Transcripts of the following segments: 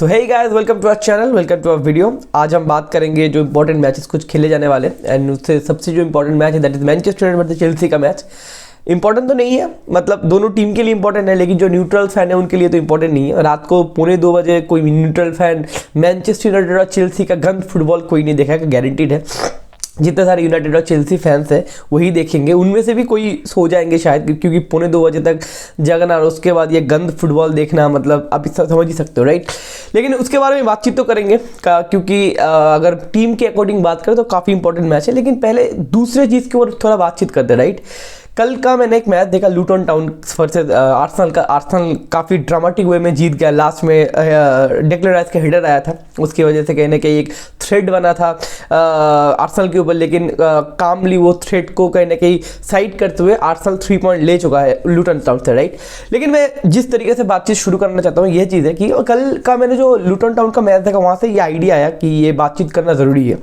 So hey guys, welcome to our channel, welcome to our video. आज हम बात करेंगे जो इंपॉर्टेंट मैचेस कुछ खेले जाने वाले एंड उससे सबसे जो इंपॉर्टेंट मैच है that is Manchester United versus Chelsea का मैच। इंपॉर्टेंट तो नहीं है, मतलब दोनों टीम के लिए इंपॉर्टेंट है, लेकिन जो न्यूट्रल फैन है उनके लिए तो इंपॉर्टेंट नहीं है। रात को 2:45 बजे कोई न्यूट्रल फैन मैनचेस्टर यूनाइटेड और चेल्सी का गंद फुटबॉल कोई नहीं देखेगा, गारंटीड है। जितने सारे यूनाइटेड और चेल्सी फैंस हैं वही देखेंगे, उनमें से भी कोई सो जाएंगे शायद, क्योंकि 2:45 बजे तक जगना और उसके बाद ये गंद फुटबॉल देखना, मतलब आप इस समझ ही सकते हो, राइट। लेकिन उसके बारे में बातचीत तो करेंगे क्योंकि अगर टीम के अकॉर्डिंग बात करें तो काफ़ी इंपॉर्टेंट मैच है। लेकिन पहले दूसरे चीज़ के ऊपर थोड़ा बातचीत करते हैं, राइट। कल का मैंने एक मैच देखा लूटन टाउन वर्सेस आर्सेनल का। आर्सेनल काफ़ी ड्रामेटिक वे में जीत गया, लास्ट में डेक्लन राइस का हेडर आया था, उसकी वजह से कहीं ना कहीं एक थ्रेड बना था आर्सेनल के ऊपर, लेकिन कामली वो थ्रेड को कहीं ना कहीं साइड करते हुए आर्सेनल 3 पॉइंट ले चुका है लूटन टाउन से, राइट। लेकिन मैं जिस तरीके से बातचीत शुरू करना चाहता हूँ यह चीज़ है कि कल का मैंने जो लूटन टाउन का मैच देखा वहाँ से ये आइडिया आया कि ये बातचीत करना ज़रूरी है।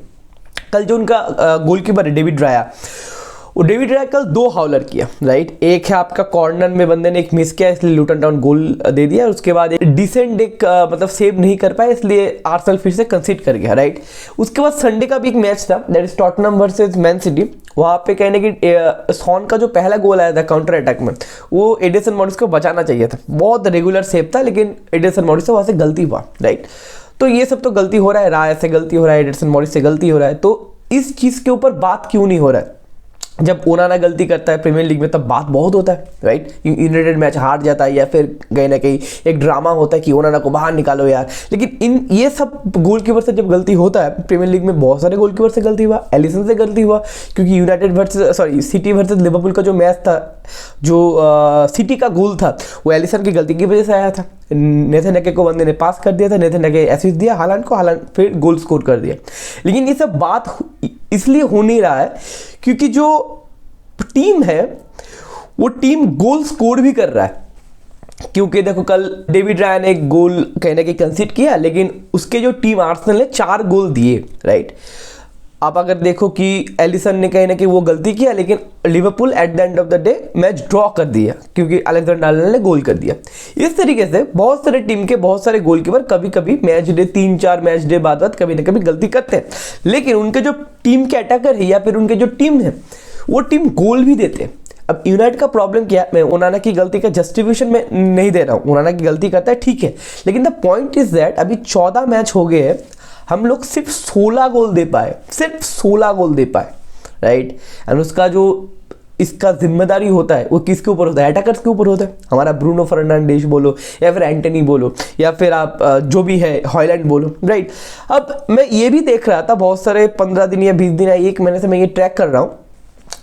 कल जो उनका गोलकीपर है डेविड राया, वो डेविड राय कल 2 हाउलर किया, राइट। एक है आपका कॉर्नर में बंदे ने एक मिस किया, इसलिए लूटन टाउन गोल दे दिया। उसके बाद एक डिसेंट मतलब सेव नहीं कर पाया, इसलिए आर्सेनल फिर से कंसीड कर गया, राइट। उसके बाद संडे का भी एक मैच था that is Tottenham versus man city. वहाँ पे कहने की सॉन का जो पहला गोल आया था काउंटर अटैक में, वो एडिसन मॉरिस को बचाना चाहिए था। बहुत रेगुलर सेव था, लेकिन एडिसन मॉरिस से वहाँ से गलती हुआ, राइट। तो ये सब तो गलती हो रहा है, राय से गलती हो रहा है, एडिसन मॉरिस से गलती हो रहा है, तो इस चीज़ के ऊपर बात क्यों नहीं हो रहा है? जब ओनाना गलती करता है प्रीमियर लीग में तब बात बहुत होता है, राइट। यूनाइटेड मैच हार जाता है या फिर कहीं ना कहीं एक ड्रामा होता है कि ओनाना को बाहर निकालो यार। लेकिन ये सब गोलकीपर से जब गलती होता है, प्रीमियर लीग में बहुत सारे गोलकीपर से गलती हुआ, एलिसन से गलती हुआ, क्योंकि सिटी वर्सेस लिवरपूल का जो मैच था, जो सिटी का गोल था वो एलिसन की गलती की वजह से आया था। नेथन एके को बंदे ने पास कर दिया था, नेथन एके एसिस्ट दिया हालांड को, हालांड फिर गोल स्कोर कर दिया। लेकिन ये सब बात इसलिए हो नहीं रहा है क्योंकि जो टीम है वो टीम गोल स्कोर भी कर रहा है। क्योंकि देखो कल डेविड राय ने एक गोल कहने की कंसीड किया, लेकिन उसके जो टीम आर्सेनल ने 4 गोल दिए, राइट। आप अगर देखो कि एलिसन ने कहीं ना कहीं वो गलती किया, लेकिन Liverpool at the end of the day match draw कर दिया क्योंकि अलेक्जेंडर आर्नोल्ड ने गोल कर दिया। इस तरीके से बहुत सारे टीम के बहुत सारे गोलकीपर कभी कभी मैच डे 3-4 मैच डे बाद कभी ना कभी गलती करते हैं, लेकिन उनके जो टीम के अटैकर है या फिर उनके जो टीम है वो टीम गोल भी देते हैं। अब यूनाइटेड का प्रॉब्लम क्या है, मैं ओनाना की गलती का जस्टिफिकेशन में नहीं दे रहा हूँ, ओनाना की गलती करता है ठीक है, लेकिन द पॉइंट इज दैट अभी 14 मैच हो गए हैं, हम लोग सिर्फ 16 गोल दे पाए, सिर्फ 16 गोल दे पाए, राइट। एंड उसका जो इसका जिम्मेदारी होता है वो किसके ऊपर होता है? अटैकर्स के ऊपर होता है। हमारा ब्रूनो फर्नांडिस बोलो या फिर एंटनी बोलो या फिर आप जो भी है हॉयलैंड बोलो, राइट। अब मैं ये भी देख रहा था बहुत सारे 15 दिन या 20 दिन या 1 महीने से मैं ये ट्रैक कर रहा हूँ,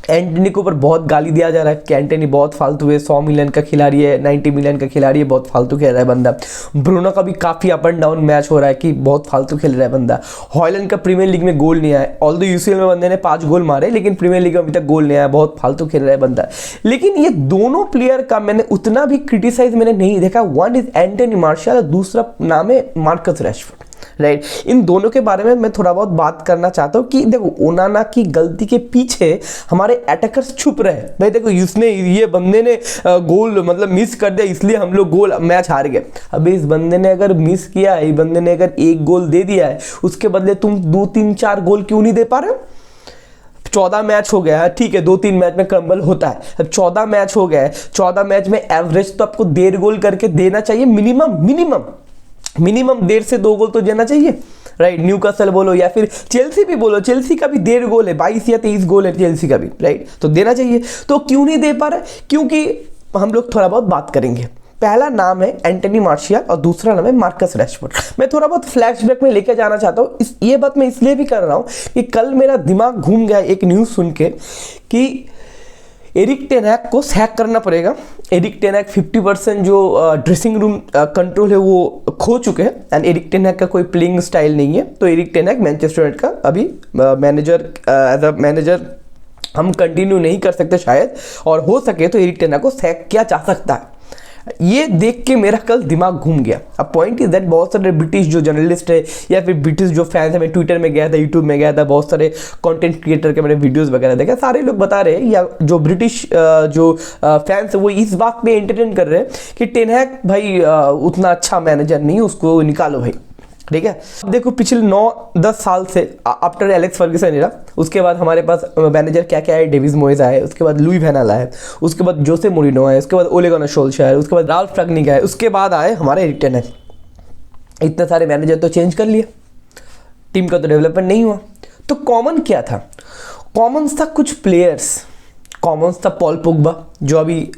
एंटनी के ऊपर बहुत गाली दिया जा रहा है कि एंटनी बहुत फालतू है, 100 मिलियन का खिलाड़ी है, 90 मिलियन का खिलाड़ी है, बहुत फालतू खेल रहा है बंदा। ब्रूनो का भी काफ़ी अप एंड डाउन मैच हो रहा है कि बहुत फालतू खेल रहा है बंदा। हॉयलैंड का प्रीमियर लीग में गोल नहीं आया, ऑल्दो यूसीएल में बंदे ने 5 गोल मारे, लेकिन प्रीमियर लीग में अभी तक गोल नहीं आया, बहुत फालतू खेल रहा है बंदा। लेकिन ये दोनों प्लेयर का मैंने उतना भी क्रिटिसाइज मैंने नहीं देखा। वन इज एंटनी मार्शियल और दूसरा नाम है मार्कस रैशफोर्ड, राइट। इन दोनों के बारे में मैं थोड़ा बहुत बात करना चाहता हूँ कि देखो ओनाना की गलती के पीछे हमारे अटैकर्स छुप रहे हैं। भाई देखो इसने ये बंदे ने गोल मतलब मिस कर दिया, इसलिए हम लोग गोल मैच हार गए। अबे इस बंदे ने अगर मिस किया है, इस बंदे ने अगर 1 गोल दे दिया है, उसके बदले तुम 2-3-4 गोल क्यों नहीं दे पा रहे हो? 14 मैच हो गया है, ठीक है, 2-3 मैच में क्रम्बल होता है। अब 14 मैच हो गए, 14 मैच में एवरेज तो आपको 1.5 गोल करके देना चाहिए मिनिमम 1.5 से 2 गोल तो देना चाहिए, राइट। न्यूकासल बोलो या फिर चेल्सी भी बोलो, चेल्सी का भी 1.5 गोल है, 22 या 23 गोल है चेल्सी का भी, राइट। तो देना चाहिए, तो क्यों नहीं दे पा रहा है? क्योंकि हम लोग थोड़ा बहुत बात करेंगे। पहला नाम है एंटनी मार्शियल और दूसरा नाम है मार्कस रैशफोर्ड। मैं थोड़ा बहुत फ्लैशबैक में लेके जाना चाहता हूँ। ये बात मैं इसलिए भी कर रहा हूँ कि कल मेरा दिमाग घूम गया एक न्यूज़ सुन के कि एरिक टेन हैग को सैक करना पड़ेगा। एरिक टेन हैग 50% जो ड्रेसिंग रूम कंट्रोल है वो खो चुके हैं एंड एरिक टेन हैग का कोई प्लेइंग स्टाइल नहीं है। तो एरिक टेन हैग मैनचेस्टर यूनाइटेड का अभी मैनेजर एज अ मैनेजर हम कंटिन्यू नहीं कर सकते शायद, और हो सके तो एरिक टेन हैग को सैक किया जा सकता है। ये देख के मेरा कल दिमाग घूम गया। अब पॉइंट इज दैट बहुत सारे ब्रिटिश जो जर्नलिस्ट है या फिर ब्रिटिश जो फैंस है, मैं ट्विटर में गया था, यूट्यूब में गया था, बहुत सारे कंटेंट क्रिएटर के मैंने वीडियोस वगैरह देखा, सारे लोग बता रहे हैं या जो ब्रिटिश जो फैंस है वो इस बात पे एंटरटेन कर रहे हैं कि टेन हैग भाई उतना अच्छा मैनेजर नहीं, उसको निकालो भाई, ठीक है। अब देखो पिछले 9-10 साल से आफ्टर एलेक्स फर्ग्यूसन एरा, उसके बाद हमारे पास मैनेजर क्या क्या है, डेविड मोयेस आए, उसके बाद लुई वैन गाल आए, उसके बाद जोसे मोरिनो आए, उसके बाद ओले गुनर सोल्शायर, उसके बाद राल्फ रैंगनिक आए, उसके बाद आए हमारे एरिक टेन हैग। इतने सारे मैनेजर तो चेंज कर लिए, टीम का तो डेवलपमेंट नहीं हुआ। तो कॉमन क्या था? कॉमन था कुछ प्लेयर्स, कॉमन था पॉल पोग्बा जो अभी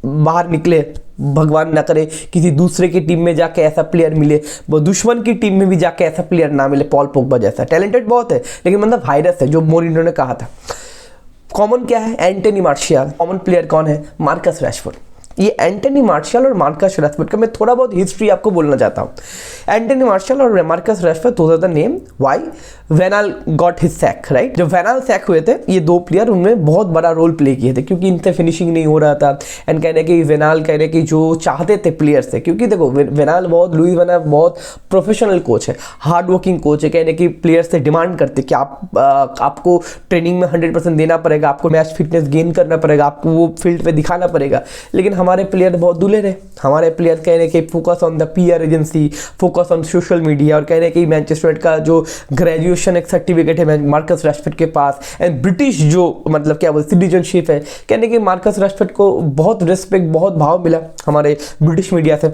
बाहर निकले, भगवान ना करे किसी दूसरे की टीम में जाके ऐसा प्लेयर मिले, वो दुश्मन की टीम में भी जाके ऐसा प्लेयर ना मिले पॉल पोग्बा जैसा। टैलेंटेड बहुत है लेकिन मतलब वायरस है, जो मोरिनो ने कहा था। कॉमन क्या है? Antony martial. कॉमन प्लेयर कौन है? Marcus Rashford. ये एंटनी मार्शियल और मार्कस रैशफोर्ड का मैं थोड़ा बहुत हिस्ट्री आपको बोलना चाहता हूँ। एंटनी मार्शियल और Marcus Rashford, those are the name why Van Gaal got his sack, right. जब वैन गाल सैक हुए थे, ये दो प्लेयर उनमें बहुत बड़ा रोल प्ले किए थे क्योंकि इनसे फिनिशिंग नहीं हो रहा था। एंड कहने की वैन गाल कहने की जो चाहते थे प्लेयर से, क्योंकि देखो वैन गाल बहुत, लुई वैन गाल बहुत प्रोफेशनल कोच है, हार्ड वर्किंग कोच है, कहने की प्लेयर से डिमांड करते कि आपको ट्रेनिंग में 100% देना पड़ेगा, आपको मैच फिटनेस गेन करना पड़ेगा, आपको वो फील्ड पे दिखाना पड़ेगा। लेकिन हमारे प्लेयर बहुत दूल्हे रहे। हमारे प्लेयर कहने के focus on the PR agency, focus on social media, और कहने की मैनचेस्टर यूनाइटेड का जो ग्रेजुएशन एक सर्टिफिकेट है मार्कस रैशफोर्ड के पास, एंड ब्रिटिश जो मतलब क्या बोलते सिटीजनशिप है, कहने की मार्कस रैशफोर्ड को बहुत रिस्पेक्ट, बहुत भाव मिला हमारे ब्रिटिश मीडिया से।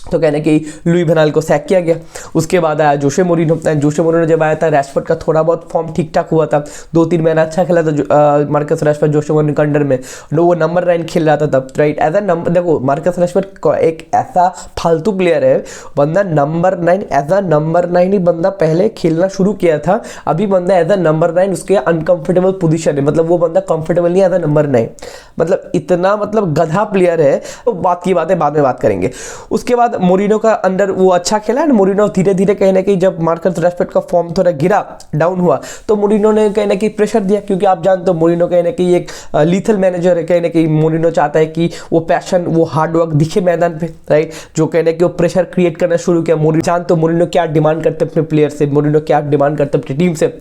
तो कहने कि लुई वैन गाल को सैक किया गया। उसके बाद आया जोसे मोरिनो। जोसे मोरिनो जब आया था, रैशफोर्ड का थोड़ा बहुत फॉर्म ठीक ठाक हुआ था, 2-3 महीना अच्छा खेला था मार्कस रैशफोर्ड जोसे मोरिनो के अंडर में, वो नंबर 9 खेल रहा था तब, राइट। एज अ नंबर, देखो मार्कस रैशफोर्ड एक ऐसा फालतू प्लेयर है, बंदा नंबर 9, एज अ नंबर 9 ही बंदा पहले खेलना शुरू किया था। अभी बंदा एज अ नंबर 9 उसके अनकंफर्टेबल पोजीशन है, मतलब वो बंदा कंफर्टेबल नहीं एज अ नंबर 9, मतलब इतना मतलब गधा प्लेयर है। तो बात की बातें बाद में बात करेंगे। उसके बाद मोरिनो का अंडर वो अच्छा खेला है। मोरिनो धीरे धीरे कहने की जब मार्कस रैशफोर्ड का फॉर्म थोड़ा गिरा, डाउन हुआ, तो मोरिनो ने कहने की प्रेशर दिया, क्योंकि आप जानते हो मोरिनो कहने की एक लीथल मैनेजर है। कहने की मोरिनो चाहता है कि वो पैशन, वो हार्ड वर्क दिखे मैदान पे, राइट। जो कहने की वो प्रेशर क्रिएट करना शुरू किया। मोरिनो जानते हो मोरिनो क्या डिमांड करते अपने प्लेयर से, मोरिनो क्या डिमांड करते अपनी टीम से।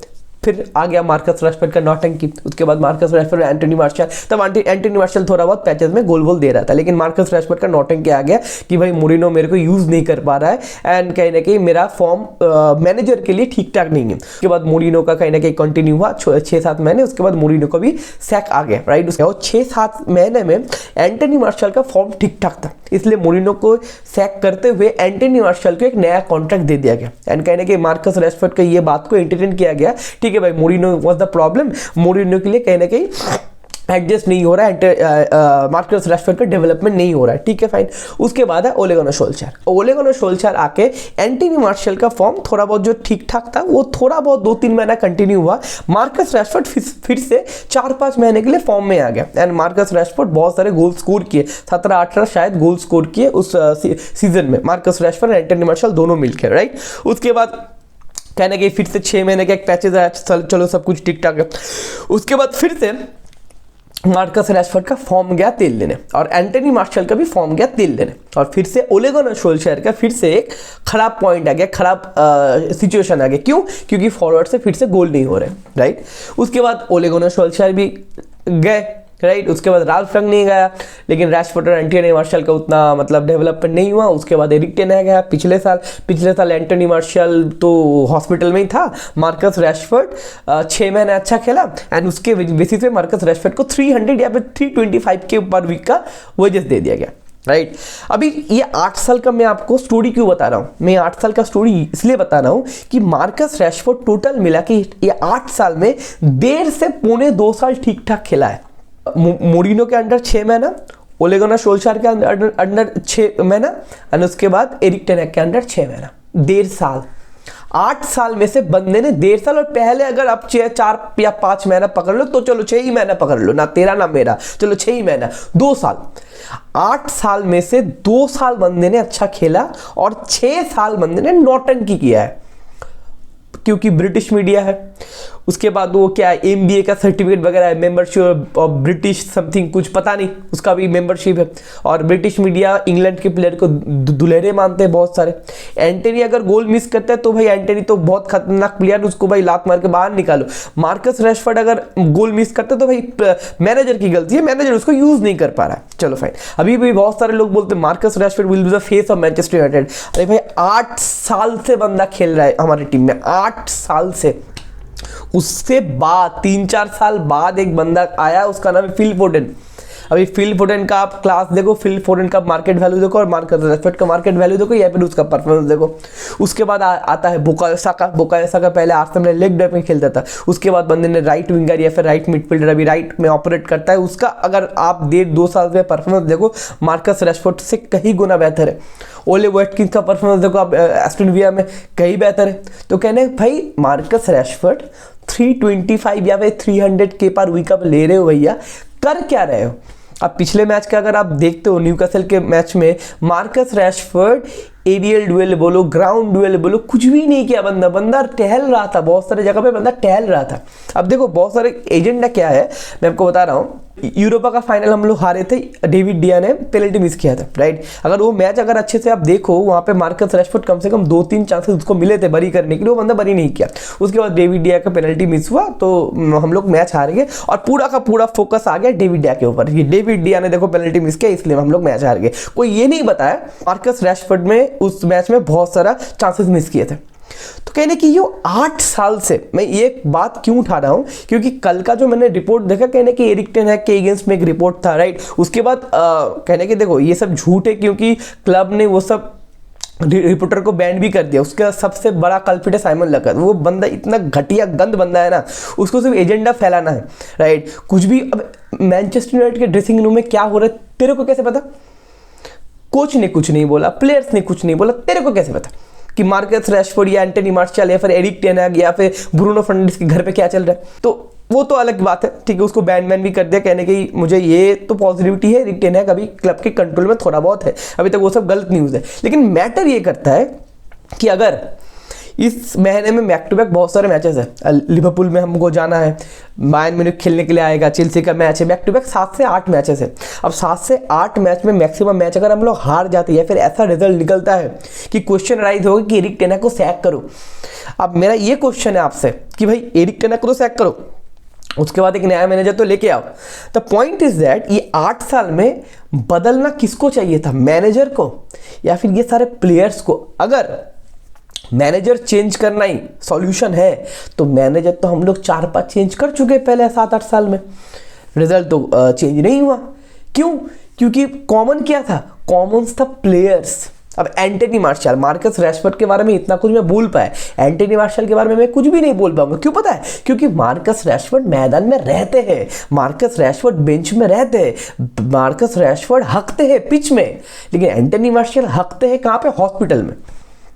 फिर आ गया मार्कस रैशफोर्ड का नौटंकी। उसके बाद मार्कस रैशफोर्ड और एंटनी मार्शियल, तब एंटनी मार्शियल थोड़ा बहुत पैचेस में गोल वोल दे रहा था, लेकिन मार्कस रैशफोर्ड का नौटंकी आ गया कि भाई मोरिनो मेरे को यूज नहीं कर पा रहा है, एंड कहने की मेरा फॉर्म मैनेजर के लिए ठीक ठाक नहीं है। उसके बाद मोरिनो का कहने की कंटिन्यू हुआ 6-7 महीने, उसके बाद मोरिनो को भी सैक आ गया, राइट। उसके 6-7 महीने में एंटनी मार्शियल का फॉर्म ठीक ठाक था, इसलिए मोरिनो को सैक करते हुए एंटनी मार्शियल को एक नया कॉन्ट्रैक्ट दे दिया गया। एंड कहने की मार्कस रैशफोर्ड का ये बात को एंटरटेन किया गया, ठीक है भाई Moreno was the problem, Moreno के लिए कहने की एडजस्ट नहीं हो रहा है, मार्कस रैशफोर्ड का डेवलपमेंट नहीं हो रहा है, ठीक है फाइन। उसके बाद है ओले गुनर सोल्शायर। ओले गुनर सोल्शायर आके एंटनी मार्शियल का फॉर्म थोड़ा बहुत जो ठीक ठाक था वो थोड़ा बहुत 2-3 महीना कंटिन्यू हुआ। मार्कस रैशफोर्ड फिर से 4-5 महीने के लिए फॉर्म में आ गया, एंड मार्कस रैशफोर्ड बहुत सारे गोल स्कोर किए, 17-18 शायद गोल स्कोर किए उस सीजन में, मार्कस रैशफोर्ड और एंटनी मार्शियल दोनों मिलकर, राइट। उसके बाद कहने के फिर से 6 महीने का एक पैचेज आया, चलो सब कुछ ठीक ठाक है। उसके बाद फिर से मार्कस रैशफोर्ड का फॉर्म गया तेल लेने, और एंटनी मार्शियल का भी फॉर्म गया तेल लेने, और फिर से ओले गुनर सोल्शायर का फिर से एक खराब पॉइंट आ गया, खराब सिचुएशन आ गया। क्यों? क्योंकि फॉरवर्ड से फिर से गोल नहीं हो रहे, राइट। उसके बाद ओले गुनर सोल्शायर भी गए, राइट। उसके बाद राल्फ रैंगनिक गया, लेकिन रैशफोर्ड और एंटनी मार्शियल का उतना मतलब डेवलपमेंट नहीं हुआ। उसके बाद एरिक टेन हैग गया पिछले साल एंटनी मार्शियल तो हॉस्पिटल में ही था। मार्कस रैशफोर्ड 6 महीने अच्छा खेला, एंड उसके बेसिस पे मार्कस रैशफोर्ड को 300 या फिर 325 के पर वीक का वेजेस दे दिया गया, राइट। अभी ये 8 साल का मैं आपको स्टोरी क्यों बता रहा हूँ? मैं 8 साल का स्टोरी इसलिए बता रहा हूँ कि मार्कस रैशफोर्ड टोटल मिला कि ये 8 साल में 1.5 से 2.25 साल ठीक ठाक खेला है। मोरिनो के अंडर 6 महीना, ओले गुनर सोल्शायर के अंडर 6 महीना, और उसके बाद एरिक टेन हैग के अंडर 6 महीना, 1.5 साल। 8 साल में से बंदे ने 1.5 साल, और पहले अगर आप 4 या 5 महीना पकड़ लो तो चलो 6 ही महीना पकड़ लो, ना तेरा ना मेरा, चलो 6 ही महीना, 2 साल। 8 साल में से 2 साल बंदे ने अच्छा खेला, और 6 साल बंदे ने नौटंकी किया है, क्योंकि ब्रिटिश मीडिया है। उसके बाद वो क्या है, MBA का सर्टिफिकेट वगैरह है, मेंबरशिप और ब्रिटिश समथिंग कुछ पता नहीं, उसका भी मेंबरशिप है। और ब्रिटिश मीडिया इंग्लैंड के प्लेयर को दुलेरे मानते हैं बहुत सारे। एंटनी अगर गोल मिस करता है तो भाई एंटनी तो बहुत खतरनाक प्लेयर, उसको भाई लात मार के बाहर निकालो। मार्कस रैशफोर्ड अगर गोल मिस करता है तो भाई मैनेजर की गलती है, मैनेजर उसको यूज नहीं कर पा रहा है। चलो फाइन। अभी भी बहुत सारे लोग बोलते हैं Marcus Rashford will be the face of Manchester United. अरे भाई 8 साल से बंदा खेल रहा है हमारी टीम में, 8 साल से। उससे बाद 3-4 साल बाद एक बंदा आया, उसका नाम है फिल फोडेन। अभी फिल फोडेन का आप क्लास देखो, फिल फोडेन का मार्केट वैल्यू देखो और मार्कस रैशफोर्ड का मार्केट वैल्यू देखो, या फिर उसका परफॉर्मेंस देखो। उसके बाद आता है बुकायो साका। बुकायो साका पहले आर्सेनल में लेग ड्राइव में खेलता था, उसके बाद बंदे ने राइट विंगर या फिर राइट मिडफील्डर अभी राइट में ऑपरेट करता है। उसका अगर आप 1.5-2 साल में परफॉर्मेंस देखो, मार्कस रैशफोर्ड से कहीं गुना बेहतर है। ओले वाटकिंस का परफॉर्मेंस देखो आप एस्टन विला में, कहीं बेहतर है। तो कहने भाई मार्कस रैशफोर्ड 325 या फिर 300 के पर विकेट ले रहे हो भैया, कर क्या रहे हो? अब पिछले मैच का अगर आप देखते हो, न्यूकासल के मैच में मार्कस रैशफोर्ड एरियल डुएल बोलो, ग्राउंड डुएल बोलो, कुछ भी नहीं किया। बंदा टहल रहा था, बहुत सारे जगह पे बंदा टहल रहा था। अब देखो बहुत सारे एजेंडा क्या है, मैं आपको बता रहा हूँ। यूरोपा का फाइनल हम लोग हारे थे, डेविड डिया ने पेनल्टी मिस किया था, राइट। अगर वो मैच अगर अच्छे से आप देखो, वहाँ पे मार्कस रैशफोर्ड कम से कम 2-3 चांसेस उसको मिले थे बरी करने के लिए, वो बंदा बरी नहीं किया। उसके बाद डेविड डिया का पेनल्टी मिस हुआ तो हम लोग मैच हार गए और पूरा का पूरा फोकस आ गया डेविड डिया के ऊपर। ये डेविड डिया ने देखो पेनल्टी मिस किया, इसलिए हम लोग मैच हार गए। कोई ये नहीं बताया मार्कस रैशफोर्ड में उस मैच में बहुत सारा चांसेस मिस किए थे। तो कहने की ये 8 साल से, मैं ये बात क्यों उठा रहा हूं, क्योंकि कल का जो मैंने रिपोर्ट देखा, कहने की एरिक टेन हैग के अगेंस्ट में एक रिपोर्ट था, राइट। उसके बाद कहने की देखो ये सब झूठ है, क्योंकि क्लब ने वो सब रिपोर्टर को बैन भी कर दिया। उसका सबसे बड़ा कल्प्रिट है साइमन लकर। वो बंदा इतना घटिया गंद बंदा है ना, उसको सिर्फ एजेंडा फैलाना है, राइट। कुछ भी। अब मैनचेस्टर यूनाइटेड के ड्रेसिंग रूम में क्या हो रहा है तेरे को कैसे पता? कोच ने कुछ नहीं बोला, प्लेयर्स ने कुछ नहीं बोला, तेरे को कैसे पता कि मार्कस रैशफोर्ड या एंटनी मार्शियल या फिर एरिक टेन हैग या फिर ब्रूनो फर्नांडिस के घर पे क्या चल रहा है? तो वो तो अलग बात है, ठीक है, उसको बैन भी कर दिया। कहने की मुझे ये तो पॉजिटिविटी है, एरिक टेन हैग अभी क्लब के कंट्रोल में थोड़ा बहुत है, अभी तक वो सब गलत न्यूज़ है। लेकिन मैटर ये करता है कि अगर इस महीने में बैक टू बैक बहुत सारे मैचेस है, लिवरपूल में हमको जाना है, बायर्न म्यूनिख खेलने के लिए आएगा, चेल्सी का मैच है, बैक टू बैक 7 से 8 मैचेस है। अब 7 से 8 मैच में मैक्सिमम मैच अगर हम लोग हार जाते हैं, फिर ऐसा रिजल्ट निकलता है कि क्वेश्चन राइज होगा कि एरिक टेन हैग को सैक करो। अब मेरा ये क्वेश्चन है आपसे कि भाई एरिक टेन हैग को तो सैक करो, उसके बाद एक नया मैनेजर तो लेके आओ। द पॉइंट इज दैट ये 8 साल में बदलना किसको चाहिए था, मैनेजर को या फिर ये सारे प्लेयर्स को? अगर मैनेजर चेंज करना ही सॉल्यूशन है तो मैनेजर तो हम लोग 4-5 चेंज कर चुके पहले 7-8 साल में, रिजल्ट तो चेंज नहीं हुआ। क्यों? क्योंकि कॉमन क्या था? कॉमन था प्लेयर्स। अब एंटनी मार्शियल, मार्कस रैशफोर्ड के बारे में इतना कुछ मैं बोल पाया, एंटनी मार्शियल के बारे में मैं कुछ भी नहीं बोल पाऊंगा। क्यों पता है? क्योंकि मार्कस रैशफोर्ड मैदान में रहते हैं, मार्कस रैशफोर्ड बेंच में रहते हैं, मार्कस रैशफोर्ड हकते हैं पिच में, लेकिन एंटनी मार्शियल हकते हैं कहाँ पे? हॉस्पिटल में।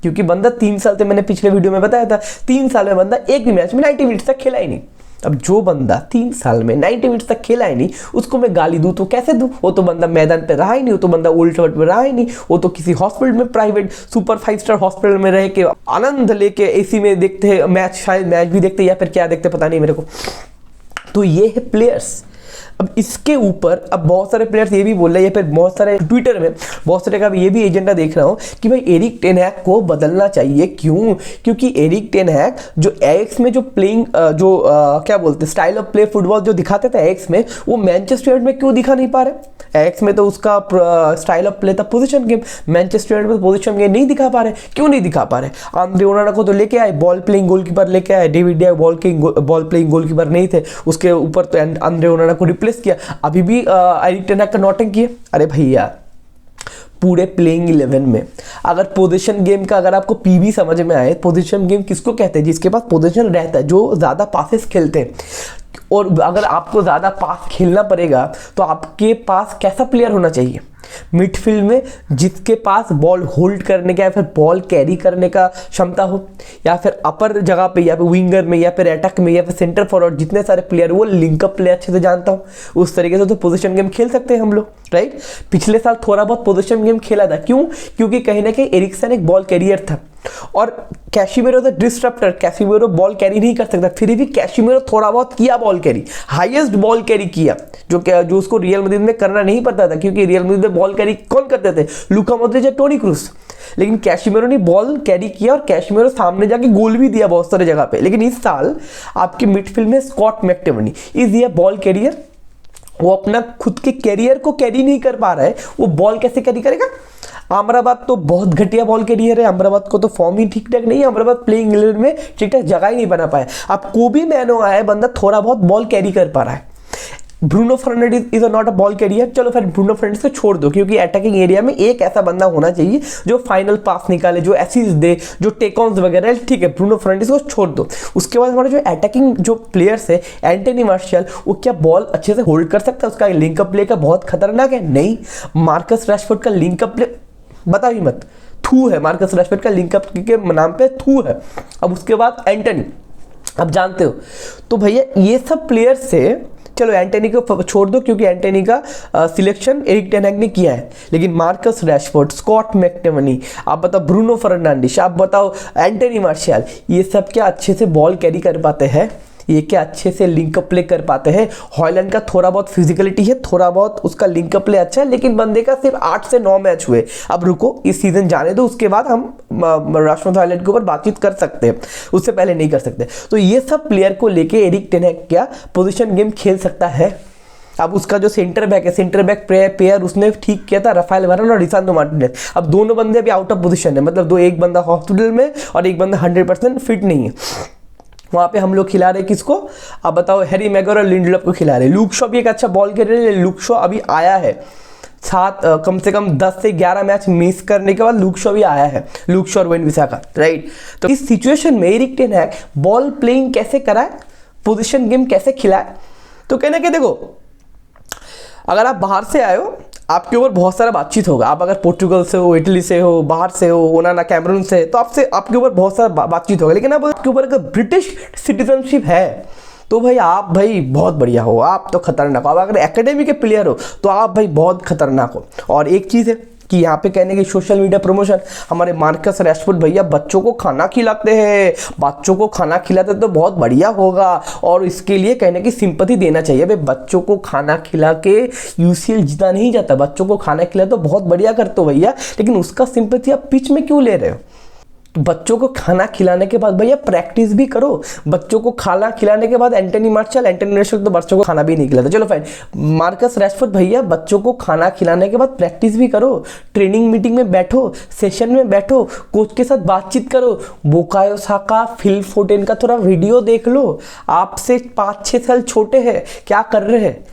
क्योंकि बंदा 3 साल से, मैंने पिछले वीडियो में बताया था, 3 साल में बंदा एक भी मैच में 90 मिनट्स तक खेला ही नहीं। अब जो बंदा 3 साल में 90 मिनट्स तक खेला ही नहीं, उसको मैं गाली दूं तो कैसे दूं? वो तो बंदा मैदान पे रहा ही नहीं, वो तो बंदा ओल्ड ट्रैफर्ड में रहा ही नहीं, वो तो किसी हॉस्पिटल में, प्राइवेट सुपर 5 स्टार हॉस्पिटल में रह के आनंद लेके एसी में देखते हैं मैच, शायद मैच भी देखते या फिर क्या देखते पता नहीं मेरे को। तो ये है प्लेयर्स। अब इसके ऊपर अब बहुत सारे प्लेयर्स ये भी बोल रहे हैं, या फिर बहुत सारे ट्विटर में बहुत सारे का ये भी एजेंडा देख रहा हूँ कि भाई एरिक टेन हैग को बदलना चाहिए। क्यों? क्योंकि एरिक टेन हैग जो एएक्स में जो प्लेइंग क्या बोलते स्टाइल ऑफ प्ले फुटबॉल जो दिखाते थे एएक्स में, वो मैनचेस्टर यूनाइटेड में क्यों दिखा नहीं पा रहे? एएक्स में तो उसका स्टाइल ऑफ प्ले था पोजीशन गेम, मैनचेस्टर यूनाइटेड में पोजीशन गेम नहीं दिखा पा रहे। क्यों नहीं दिखा पा रहे? आंद्रे ओनाना को तो लेके आए, बॉल प्लेइंग गोलकीपर लेके आए, डेविड डिया बॉल प्लेइंग गोलकीपर नहीं थे, उसके ऊपर तो आंद्रे ओनाना को रिप्लेस किया। अभी भी एरिक टेन हैग का नौटंकी है। अरे भैया पूरे प्लेइंग 11 में अगर पोजीशन गेम का अगर आपको पीबी समझ में आए, पोजीशन गेम किसको कहते हैं? जिसके पास पोजीशन रहता है, जो ज़्यादा पासेस खेलते हैं। और अगर आपको ज़्यादा पास खेलना पड़ेगा तो आपके पास कैसा प्लेयर होना चाहिए मिडफील्ड में, जिसके पास बॉल होल्ड करने का या फिर बॉल कैरी करने का क्षमता हो, या फिर अपर जगह पे या फिर विंगर में या फिर अटैक में या फिर सेंटर फॉरवर्ड, जितने सारे प्लेयर वो लिंकअप प्ले अच्छे से जानता हूँ, उस तरीके से तो पोजीशन गेम खेल सकते हैं हम लोग, राइट। पिछले साल थोड़ा बहुत पोजीशन गेम खेला था, क्यों? क्योंकि कहीं ना कहीं एरिक्सन एक बॉल कैरियर था और कैशिमेरो द डिस्ट्रप्टर, कैशिमेरो बॉल कैरी नहीं कर सकता, फिर भी कैशिमेरो थोड़ा बहुत किया ball carry, highest ball carry किया, जो उसको रियल मैड्रिड में करना नहीं पड़ता था, क्योंकि रियल मैड्रिड में बॉल कैरी कौन करते थे? लूका मॉड्रिच या टोनी क्रूस। लेकिन कैशिमेरो ने बॉल कैरी किया और कैशिमेरो सामने जाके गोल भी दिया बहुत सारे जगह पे। लेकिन इस साल आपके मिडफील्ड में स्कॉट मैकटोमिनी इज ये बॉल कैरियर, वो अपना खुद के कैरियर को कैरी नहीं कर पा रहा है, वो बॉल कैसे कैरी करेगा? अमराबाद तो बहुत घटिया बॉल कैरियर है, अमराबाद को तो फॉर्म ही ठीक ठाक नहीं है, अमराबाद प्लेइंग 11 में ठीक ठाक जगह ही नहीं बना पाया। अब कोबी मैनो आया है, बंदा थोड़ा बहुत बॉल कैरी कर पा रहा है। Bruno Fernandes is not a ball carrier, चलो फिर ब्रूनो फर्नांडिस को छोड़ दो, क्योंकि अटैकिंग एरिया में एक ऐसा बंदा होना चाहिए जो फाइनल पास निकाले, जो असिस्ट दे, जो टेक ऑन्स वगैरह, ठीक है, ब्रूनो फर्नांडिस को छोड़ दो। उसके बाद हमारे जो अटैकिंग जो प्लेयर्स है, एंटोनी मार्शियल, वो क्या बॉल अच्छे से होल्ड कर सकता है? उसका लिंकअप प्ले का बहुत खतरनाक है। नहीं, मार्कस रैशफोर्ड का लिंकअप प्ले बताओ ही मत, थू है, मार्कस रैशफोर्ड का लिंकअप के नाम पे थू है। अब उसके बाद एंटोनी, अब जानते हो, तो भैया ये सब प्लेयर्स से, चलो एंटोनी को छोड़ दो क्योंकि एंटोनी का सिलेक्शन एरिक टेन हैग ने किया है, लेकिन मार्कस रैशफोर्ड, स्कॉट मैकटोमिनी, आप बताओ ब्रूनो फर्नांडिस, आप बताओ एंटोनी मार्शियल, ये सब क्या अच्छे से बॉल कैरी कर पाते हैं? ये क्या अच्छे से लिंकअप प्ले कर पाते हैं? हॉयलैंड का थोड़ा बहुत फिजिकलिटी है, थोड़ा बहुत उसका लिंकअप प्ले अच्छा है, लेकिन बंदे का सिर्फ 8 से 9 मैच हुए। अब रुको, इस सीजन जाने दो, उसके बाद हम राशफोर्ड हॉयलैंड के ऊपर बातचीत कर सकते हैं, उससे पहले नहीं कर सकते। तो ये सब प्लेयर को लेके एरिक टेन हैग क्या पोजीशन गेम खेल सकता है? अब उसका जो सेंटर बैक है, सेंटर बैक पेयर उसने ठीक किया था, राफेल वारान और लिसांड्रो मार्टिनेज। अब दोनों बंदे अभी आउट ऑफ पोजीशन है, मतलब एक बंदा हॉस्पिटल में और एक बंदा 100% फिट नहीं है। वहाँ पे हम लोग खिला रहे किसको? अब बताओ, हैरी मैगुआयर और लिंडलॉफ को खिला रहे। लूक शॉ भी एक अच्छा बॉल खेल रहे हैं, लूक शॉ अभी आया है, कम से कम 10 से 11 मैच मिस करने के बाद लूक शॉ भी आया है, लूक शॉ और वन-बिसाका, राइट। तो इस सिचुएशन में एरिक टेन हैग बॉल प्लेइंग कैसे कराए, पोजीशन गेम कैसे खिलाए? तो कहना कि देखो, अगर आप बाहर से आए हो, आपके ऊपर बहुत सारा बातचीत होगा। आप अगर पोर्टुगल से हो, इटली से हो, बाहर से हो, ओनाना कैमरून से, तो आपके ऊपर बहुत सारा बातचीत होगा। लेकिन अब आपके ऊपर अगर ब्रिटिश सिटीजनशिप है तो भाई आप बहुत बढ़िया हो, आप तो खतरनाक हो। अब अगर एकेडमी के प्लेयर हो तो आप भाई बहुत खतरनाक हो। और एक चीज़ है कि यहाँ पे कहने की सोशल मीडिया प्रमोशन, हमारे मार्कस रैशफोर्ड भैया बच्चों को खाना खिलाते हैं, बच्चों को खाना खिलाते तो बहुत बढ़िया होगा, और इसके लिए कहने की सिंपैथी देना चाहिए। भाई बच्चों को खाना खिला के यूसीएल जीता नहीं जाता, बच्चों को खाना खिला तो बहुत बढ़िया करते हो भैया, लेकिन उसका सिंपैथी आप पिच में क्यों ले रहे हो? बच्चों को खाना खिलाने के बाद भैया प्रैक्टिस भी करो। बच्चों को खाना खिलाने के बाद एंटोनी रैशफोर्ड तो बच्चों को खाना भी नहीं खिलाता, चलो फाइन। मार्कस रैशफोर्ड भैया बच्चों को खाना खिलाने के बाद प्रैक्टिस भी करो, ट्रेनिंग मीटिंग में बैठो, सेशन में बैठो, कोच के साथ बातचीत करो। बुकायो साका, फिल फोडेन का थोड़ा वीडियो देख लो, आपसे 5-6 साल छोटे हैं, क्या कर रहे हैं।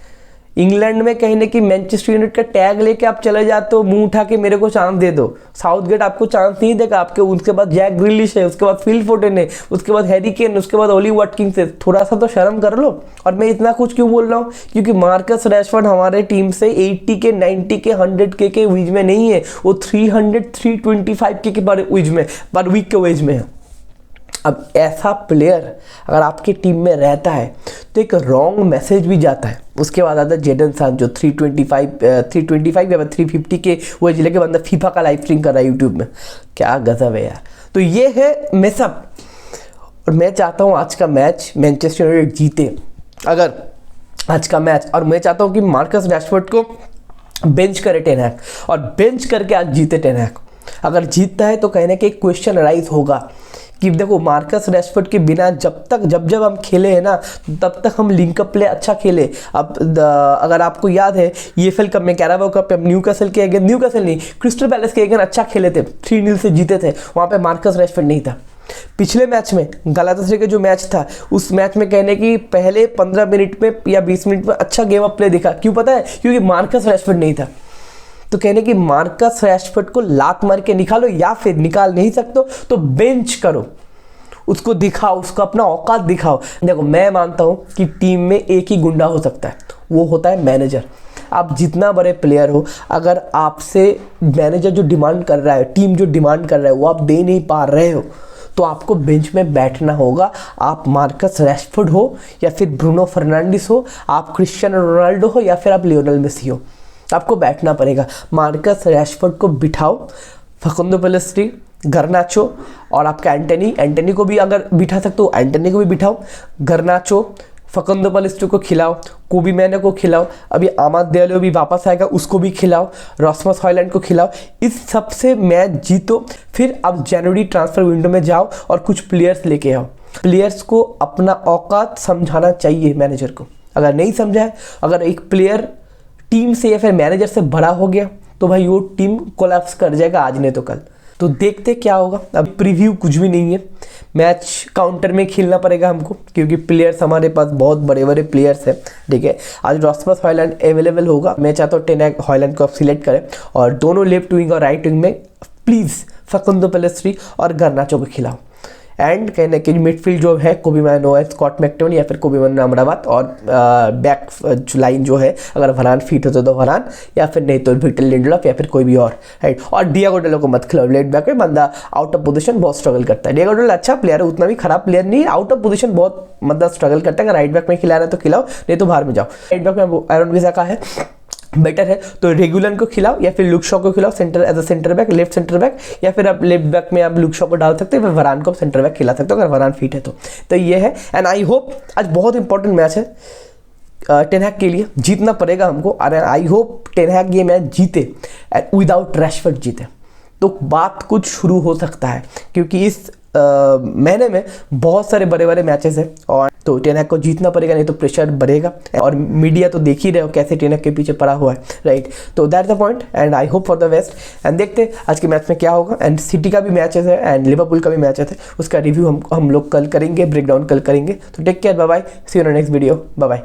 इंग्लैंड में कहने की मैनचेस्टर यूनाइटेड का टैग लेके आप चले जाते हो, मुंह उठा के मेरे को चांस दे दो। साउथगेट आपको चांस नहीं देगा, आपके उसके बाद जैक ग्रिलिश है, उसके बाद फिल फोडेन है, उसके बाद हैरी केन, उसके बाद ओली वाटकिंस है। थोड़ा सा तो शर्म कर लो। और मैं इतना कुछ क्यों बोल रहा हूँ? क्योंकि मार्कस रैशफोर्ड हमारे टीम से 80 के 90 के 100 के वेज में नहीं है, वो 300-325 के पर वीक के वेज में है। अब ऐसा प्लेयर अगर आपकी टीम में रहता है तो एक रॉन्ग मैसेज भी जाता है। उसके बाद आता है जेडन सांचो, 325 या 350 के वो जिले के बंदा फीफा का लाइव स्ट्रीम कर रहा है यूट्यूब में। क्या गजब है यार। तो ये है मेसअप, और मैं चाहता हूँ आज का मैच मैनचेस्टर यूनाइटेड जीते, अगर आज का मैच, और मैं चाहता हूँ कि मार्कस रैशफोर्ड को बेंच करे टेन हैग, और बेंच करके आज जीते टेन हैग। अगर जीतता है तो कहने के एक क्वेश्चन राइज होगा कि देखो मार्कस रैशफोर्ड के बिना जब हम खेले हैं ना, तब तक हम लिंकअप प्ले अच्छा खेले। अब अगर आपको याद है ईएफएल कप में, कैराबाओ कप में न्यूकासल के अगेंस्ट, न्यूकासल नहीं, क्रिस्टल पैलेस के अगेंस्ट अच्छा खेले थे, 3-0 से जीते थे, वहाँ पे मार्कस रैशफोर्ड नहीं था। पिछले मैच में गलातासराय का जो मैच था, उस मैच में कहने की पहले 15 मिनट में या 20 मिनट में अच्छा गेम अप प्ले दिखा। क्यों पता है? क्योंकि मार्कस रैशफोर्ड नहीं था। तो कहने की मार्कस रैशफोर्ड को लात मार के निकालो, या फिर निकाल नहीं सकते तो बेंच करो, उसको दिखाओ, उसको अपना औकात दिखाओ। देखो मैं मानता हूँ कि टीम में एक ही गुंडा हो सकता है, वो होता है मैनेजर। आप जितना बड़े प्लेयर हो, अगर आपसे मैनेजर जो डिमांड कर रहा है, टीम जो डिमांड कर रहा है वो आप दे नहीं पा रहे हो, तो आपको बेंच में बैठना होगा। आप मार्कस रैशफोर्ड हो या फिर ब्रूनो फर्नांडिस हो, आप क्रिस्टियानो रोनाल्डो हो या फिर आप लियोनेल मेसी हो, आपको बैठना पड़ेगा। मार्कस रैशफोर्ड को बिठाओ, फकुंदो पेलेस्ट्री, गर्नाचो और आपका एंटनी को भी अगर बिठा सकते हो एंटनी को भी बिठाओ। गर्नाचो, फकुंदो पेलेस्ट्री को खिलाओ, कोबी मैनो को खिलाओ, अभी आमाद दियालो भी वापस आएगा उसको भी खिलाओ, रॉसमस हॉयलैंड को खिलाओ। इस सबसे मैच जीतो, फिर अब जनवरी ट्रांसफर विंडो में जाओ और कुछ प्लेयर्स लेके आओ। प्लेयर्स को अपना औकात समझाना चाहिए मैनेजर को। अगर नहीं समझा है, अगर एक प्लेयर टीम से या फिर मैनेजर से बड़ा हो गया तो भाई वो टीम कोलैप्स कर जाएगा आज नहीं तो कल। तो देखते क्या होगा। अब प्रीव्यू कुछ भी नहीं है, मैच काउंटर में खेलना पड़ेगा हमको, क्योंकि प्लेयर्स हमारे पास बहुत बड़े बड़े प्लेयर्स हैं। ठीक है, आज रॉसमस हॉयलैंड अवेलेबल होगा, मैं चाहता हूँ टेन हैग हॉयलैंड को आप सिलेक्ट करें और दोनों लेफ्ट विंग और राइट विंग में प्लीज़ फकुंदो पेलेस्ट्री और गर्नाचो को खिलाओ। एंड कहने कि मिडफील्ड जो है कोबी मैनो है, स्कॉट मैकटोमिनी या फिर कोबी मैनो अमराबाद, और बैक लाइन जो है अगर वरान फिट हो तो वरान, या फिर नहीं तो विक्टर लिंडलॉफ या फिर कोई भी और, राइट। और डिएगो डालो को मत खिलाओ, लेट बैक में बंदा आउट ऑफ पोजीशन बहुत स्ट्रगल करता है। डिएगो डालो अच्छा प्लेयर है, उतना भी खराब प्लेयर नहीं है, आउट ऑफ पोजीशन बहुत मतलब स्ट्रगल करता है। अगर राइट बैक में खिलाना है तो खिलाओ, नहीं तो बाहर में जाओ। राइट बैक में एरन विसा है बेटर है तो रेगुलर को खिलाओ या फिर लुक शॉ को खिलाओ centre as a centre back, left centre back, या फिर आप लेफ्ट बैक में आप लुक शॉ को डाल सकते हो, फिर वरान को सेंटर बैक खिला सकते हो अगर वरान फिट है तो ये है। एंड आई होप आज बहुत इंपॉर्टेंट मैच है टेन हैग के लिए, जीतना पड़ेगा हमको। और आई होप टेन हैग ये मैच जीते एंड विदाउट रैशफोर्ड जीते, तो बात कुछ शुरू हो सकता है, क्योंकि इस महीने में बहुत सारे बड़े बड़े मैचेस हैं और तो टेन हैग को जीतना पड़ेगा, नहीं तो प्रेशर बढ़ेगा। और मीडिया तो देख ही रहे हो कैसे टेन हैग के पीछे पड़ा हुआ है, राइट। तो that's the point and I hope for the best. And देखते आज के मैच में क्या होगा। एंड सिटी का भी मैचेस है एंड लिवरपूल का भी मैचेस है, उसका रिव्यू हम लोग कल करेंगे, ब्रेक डाउन कल करेंगे। तो take care, bye bye, see you in next video, bye bye.